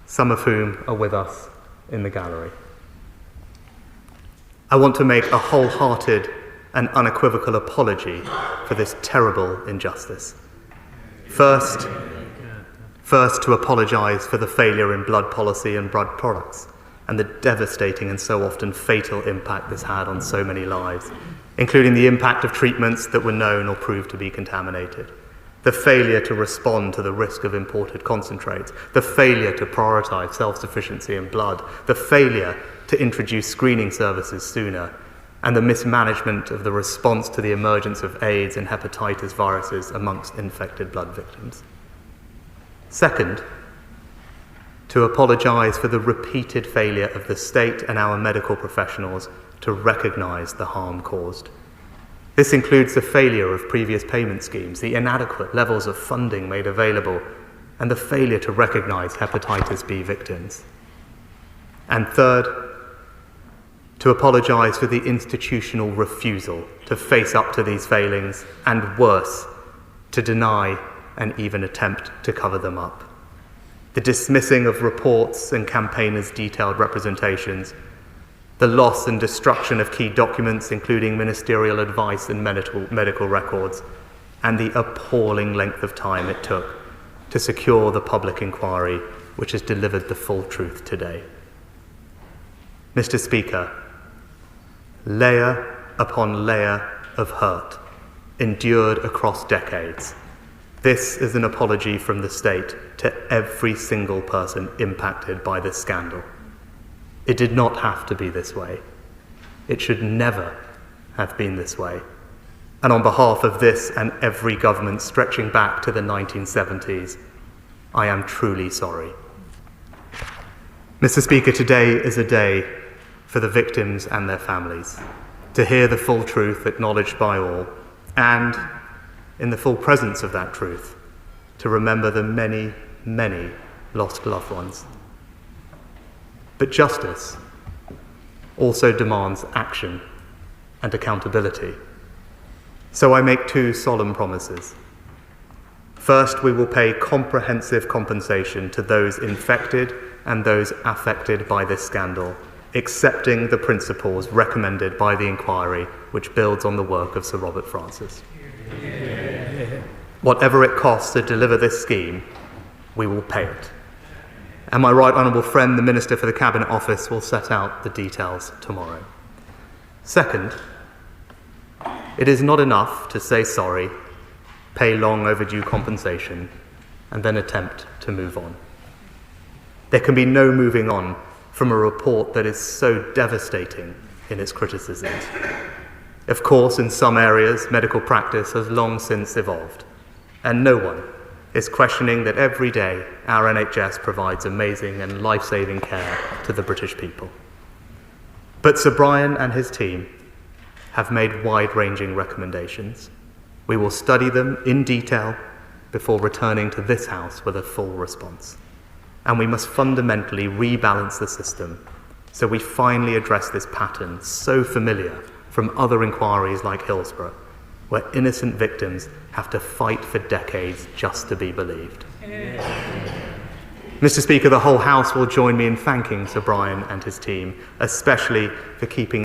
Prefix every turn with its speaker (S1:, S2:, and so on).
S1: some of whom are with us in the gallery. I want to make a wholehearted and unequivocal apology for this terrible injustice. First, to apologise for the failure in blood policy and blood products, and the devastating and so often fatal impact this had on so many lives, including the impact of treatments that were known or proved to be contaminated, the failure to respond to the risk of imported concentrates, the failure to prioritise self-sufficiency in blood, the failure to introduce screening services sooner, and the mismanagement of the response to the emergence of AIDS and hepatitis viruses amongst infected blood victims. Second, to apologise for the repeated failure of the state and our medical professionals to recognise the harm caused. This includes the failure of previous payment schemes, the inadequate levels of funding made available, and the failure to recognise hepatitis B victims. And third, to apologise for the institutional refusal to face up to these failings, and worse, to deny and even attempt to cover them up. The dismissing of reports and campaigners' detailed representations, the loss and destruction of key documents, including ministerial advice and medical records, and the appalling length of time it took to secure the public inquiry which has delivered the full truth today. Mr. Speaker, layer upon layer of hurt endured across decades. This is an apology from the state to every single person impacted by this scandal. It did not have to be this way. It should never have been this way. And on behalf of this and every government stretching back to the 1970s, I am truly sorry. Mr. Speaker, today is a day for the victims and their families to hear the full truth acknowledged by all, and in the full presence of that truth, to remember the many, many lost loved ones. But justice also demands action and accountability. So I make two solemn promises. First, we will pay comprehensive compensation to those infected and those affected by this scandal, accepting the principles recommended by the inquiry, which builds on the work of Sir Robert Francis. Whatever it costs to deliver this scheme, we will pay it. And my right honourable friend, the Minister for the Cabinet Office, will set out the details tomorrow. Second, it is not enough to say sorry, pay long overdue compensation, and then attempt to move on. There can be no moving on from a report that is so devastating in its criticisms. Of course, in some areas, medical practice has long since evolved, and no one is questioning that every day our NHS provides amazing and life-saving care to the British people. But Sir Brian and his team have made wide-ranging recommendations. We will study them in detail before returning to this House with a full response. And we must fundamentally rebalance the system so we finally address this pattern so familiar from other inquiries like Hillsborough, where innocent victims have to fight for decades just to be believed. Mr. Speaker, the whole House will join me in thanking Sir Brian and his team, especially for keeping